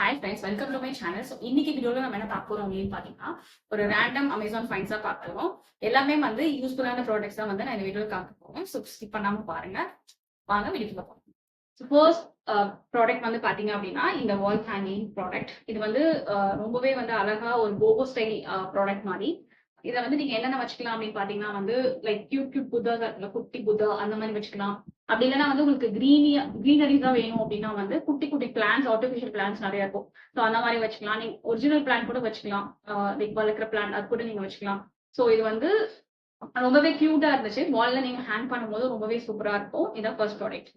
Hi friends, welcome to my channel. So இன்னைக்கு வீடியோவில் நம்ம என்ன பார்க்க போறோம் அப்படின்னு பார்த்தீங்கன்னா, ஒரு ரேண்டம் அமேசான் ஃபைன்ஸாக பார்க்குறோம். எல்லாமே வந்து யூஸ்ஃபுல்லான ப்ராடக்ட்ஸ் தான் வந்து நான் இந்த வீடியோவில் பார்க்க போறேன். ஸோ ஸ்கிப் பண்ணாமல் பாருங்க. வாங்க வீடியோக்குள்ள போகலாம். ஸோ ஃபர்ஸ்ட் ப்ராடக்ட் வந்து பார்த்தீங்க அப்படின்னா, இந்த வால் ஹேங்கிங் ப்ராடக்ட். இது வந்து ரொம்பவே வந்து அழகா ஒரு போகோ ஸ்டைல் ப்ராடக்ட் மாதிரி. இதை வந்து நீங்க என்னென்ன வச்சுக்கலாம் அப்படின்னு பாத்தீங்கன்னா வந்து லைக் கியூட் கியூட் புத்தா இருக்குல்ல, குட்டி புத்தா அந்த மாதிரி வச்சுக்கலாம். அப்படி இல்லைன்னா வந்து உங்களுக்கு கிரீனரி தான் வேணும் அப்படின்னா வந்து குட்டி குட்டி பிளான்ஸ், ஆர்டிஃபிஷியல் பிளான்ஸ் நிறைய இருக்கும். ஸோ அந்த மாதிரி வச்சுக்கலாம். நீங்க ஒரிஜினல் பிளான் கூட வச்சுக்கலாம். லைக் வளர்க்குற பிளான் அது கூட நீங்க வச்சுக்கலாம். ஸோ இது வந்து ரொம்பவே கியூட்டா இருந்துச்சு. வால்ல நீங்க ஹேங் பண்ணும்போது ரொம்பவே சூப்பரா இருக்கும். இதான் ஃபர்ஸ்ட் ப்ராடக்ட்.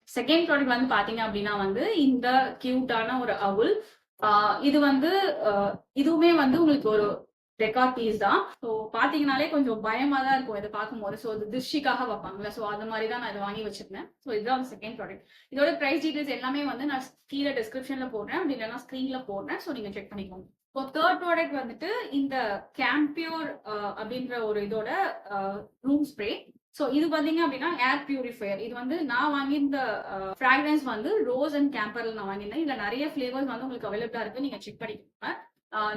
செகண்ட் ப்ராடக்ட் வந்து பாத்தீங்க அப்படின்னா வந்து இந்த கியூட்டான ஒரு அவுல். இது வந்து இதுவுமே வந்து உங்களுக்கு ஒரு டெக்கார் பீஸ் தான். ஸோ பாத்தீங்கன்னாலே கொஞ்சம் பயமா தான் இருக்கும் இதை பார்க்கும்போது. ஸோ இது திருஷ்டிக்காக வைப்பாங்கல்ல, ஸோ அந்த மாதிரி தான் நான் இதை வாங்கி வச்சிருந்தேன். ஸோ இதுதான் செகண்ட் ப்ராடக்ட். இதோட பிரைஸ் டீடைல்ஸ் எல்லாமே வந்து நான் கீழே டிஸ்கிரிப்ஷன்ல போடுறேன், அப்படி இல்லைன்னா ஸ்கிரீன்ல போடுறேன். ஸோ நீங்க செக் பண்ணிக்கோங்க. இப்போ தேர்ட் ப்ராடக்ட் வந்துட்டு இந்த கேம்பியூர் அப்படின்ற ஒரு இதோட ரூம் ஸ்ப்ரே. ஸோ இது பாத்தீங்க அப்படின்னா ஏர் பியூரிஃபையர். இது வந்து நான் வாங்கியிருந்த ஃப்ராக்ரன்ஸ் வந்து ரோஸ் அண்ட் கேம்பர்ல நான் வாங்கியிருந்தேன். இதுல நிறைய ஃபிளேவர்ஸ் வந்து உங்களுக்கு அவைலபிளா இருக்கு, நீங்க செக் பண்ணிக்கோங்க.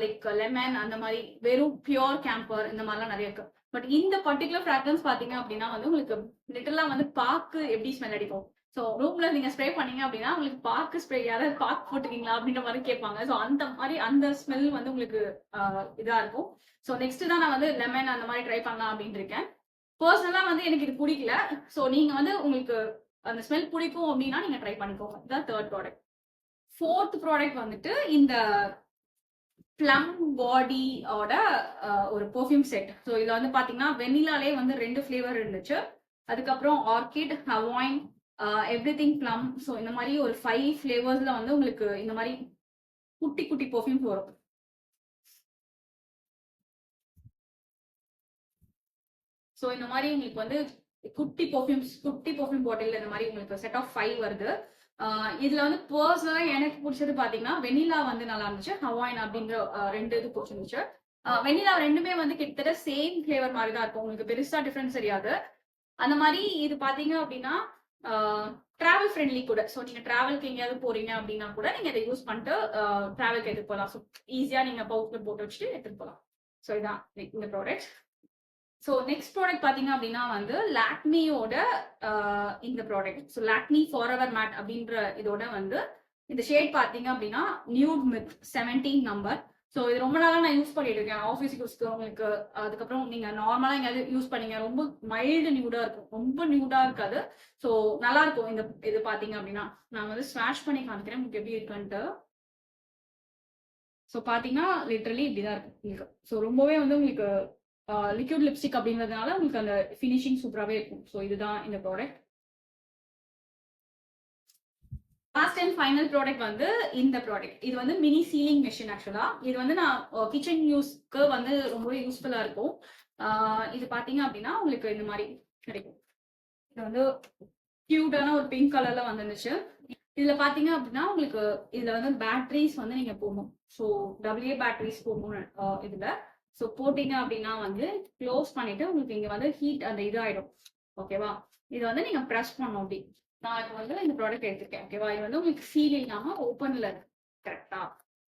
லைக் லெமன் அந்த மாதிரி, வெறும் பியோர் கேம்பர் இந்த மாதிரிலாம் நிறைய இருக்கு. பட் இந்த பர்டிகுலர் ஃப்ராக்ரன்ஸ் பாத்தீங்க அப்படின்னா வந்து உங்களுக்கு லிட்டரலா வந்து பாக்கு எப்படி ஸ்மெல் அடிக்கும். ஸோ ரூம்ல நீங்க ஸ்ப்ரே பண்ணீங்க அப்படின்னா உங்களுக்கு பாக்கு ஸ்ப்ரே, யாராவது பாக்கு போட்டுக்கீங்களா அப்படின்ற மாதிரி கேட்பாங்க. ஸோ அந்த மாதிரி அந்த ஸ்மெல் வந்து உங்களுக்கு இதா இருக்கும். ஸோ நெக்ஸ்ட் தான் நான் வந்து லெமன் அந்த மாதிரி ட்ரை பண்ணலாம் அப்படின்னு இருக்கேன். பர்சனலா வந்து எனக்கு இது பிடிக்கல. ஸோ நீங்க வந்து உங்களுக்கு அந்த ஸ்மெல் பிடிக்கும் அப்படின்னா நீங்க ட்ரை பண்ணிக்கோங்க. இதுதான் தேர்ட் ப்ராடக்ட். ஃபோர்த் ப்ராடக்ட் வந்துட்டு இந்த பிளம் பாடியோட ஒரு பெர்ஃப்யூம் செட். ஸோ இதுல வந்து பாத்தீங்கன்னா வெனிலாலே வந்து 2 ஃபிளேவர் இருந்துச்சு. அதுக்கப்புறம் ஆர்கிட், ஹவாயின், எவ்ரிதிங் பிளம். ஸோ இந்த மாதிரி ஒரு 5 ஃபிளேவர்ஸ்ல வந்து உங்களுக்கு இந்த மாதிரி குட்டி குட்டி பெர்ஃப்யூம்ஸ் வரும். ஸோ இந்த மாதிரி உங்களுக்கு வந்து குட்டி பெர்ஃப்யூம் பாட்டில் இந்த மாதிரி உங்களுக்கு செட் ஆஃப் 5 வருது. இதுல வந்து பர்சனலா எனக்கு பிடிச்சது பாத்தீங்கன்னா வெனிலா வந்து நல்லா இருந்துச்சு, ஹவாயின் அப்படின்ற 2 இது பிடிச்சிருந்துச்சு. வெனிலா ரெண்டுமே வந்து கிட்டத்தட்ட சேம் ஃபிளேவர் மாதிரி தான் இருக்கும், உங்களுக்கு பெருசா டிஃபரன்ஸ் தெரியாது. அந்த மாதிரி இது பாத்தீங்க அப்படின்னா டிராவல் ஃப்ரெண்ட்லி கூட. ஸோ நீங்க டிராவல்க்கு எங்கேயாவது போறீங்க அப்படின்னா கூட நீங்க இதை யூஸ் பண்ணிட்டு டிராவல்க்கு எடுத்துட்டு போகலாம். ஸோ ஈஸியா நீங்க பவுச்ல போட்டு வச்சுட்டு எடுத்துட்டு போகலாம். ஸோ இதான் இந்த ப்ராடக்ட். ஸோ நெக்ஸ்ட் ப்ராடக்ட் பாத்தீங்க அப்படின்னா வந்து லாக்மியோட இந்த product. So Lakme forever matte அப்படின்ற இதோட வந்து இந்த ஷேட் பாத்தீங்க அப்படின்னா நியூட் மித் 17 நம்பர். ஸோ இது ரொம்ப நாளா நான் யூஸ் பண்ணிட்டு இருக்கேன் ஆஃபீஸ் யூஸ்க்கு உங்களுக்கு. அதுக்கப்புறம் நீங்க நார்மலா எங்கேயாவது யூஸ் பண்ணீங்க, ரொம்ப மைல்டு நியூடா இருக்கும், ரொம்ப நியூடா இருக்காது. ஸோ நல்லா இருக்கும் இந்த இது பாத்தீங்க அப்படின்னா. நான் வந்து ஸ்வாஷ் பண்ணி காமிக்கிறேன் உங்களுக்கு எப்படி இருக்குன்ட்டு. ஸோ பாத்தீங்கன்னா லிட்டரலி இப்படிதான் இருக்கும் உங்களுக்கு. ஸோ ரொம்பவே வந்து உங்களுக்கு லிக்விட் லிப்ஸ்டிக் அப்படின்றதுனால உங்களுக்கு அந்த ஃபினிஷிங் சூப்பராகவே இருக்கும். ஸோ இதுதான் இந்த product. Last and final product வந்து இந்த ப்ராடக்ட். இது வந்து மினி சீலிங் மெஷின். ஆக்சுவலா இது வந்து நான் கிச்சன் யூஸ்க்கு வந்து ரொம்பவே யூஸ்ஃபுல்லா இருக்கும். இது பாத்தீங்க அப்படின்னா உங்களுக்கு இந்த மாதிரி கிடைக்கும். இது வந்து கியூட்டான ஒரு பிங்க் கலர்ல வந்துருந்துச்சு. இதுல பாத்தீங்க அப்படின்னா உங்களுக்கு இதுல வந்து பேட்டரிஸ் வந்து நீங்க போடணும். ஸோ AA பேட்டரிஸ் போடணும் இதுல. ஸோ போட்டீங்க அப்படின்னா வந்து க்ளோஸ் பண்ணிட்டு உங்களுக்கு இங்க வந்து ஹீட் அந்த இது ஆயிடும். ஓகேவா? இது வந்து நீங்க ப்ரெஸ் பண்ணணும் அப்படி. நான் இப்போ வந்து இந்த ப்ராடக்ட் எடுத்திருக்கேன். ஓகேவா? இது வந்து உங்களுக்கு ஃபீல் இல்லாம ஓப்பன்ல இருக்கு. கரெக்டா?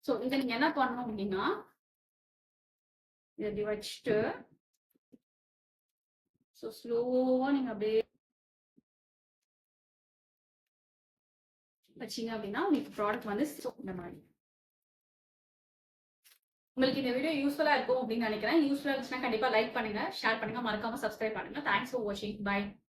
ஸோ இதை நீங்க என்ன பண்ணணும் அப்படின்னா இதை வச்சுட்டு ஸோ ஸ்லோவா நீங்க அப்படியே வச்சீங்க அப்படின்னா உங்களுக்கு ப்ராடக்ட் வந்து இந்த மாதிரி. உங்களுக்கு இந்த வீடியோ யூஸ்ஃபுல்லா இருக்கும் அப்படின்னு நினைக்கிறேன். யூஸ்ஃபுல்லா இருந்துச்சுன்னா கண்டிப்பா லைக் பண்ணுங்க, ஷேர் பண்ணுங்க, மறக்காம சப்ஸ்கிரைப் பண்ணுங்க. தேங்க்ஸ் ஃபார் வாட்சிங். பை.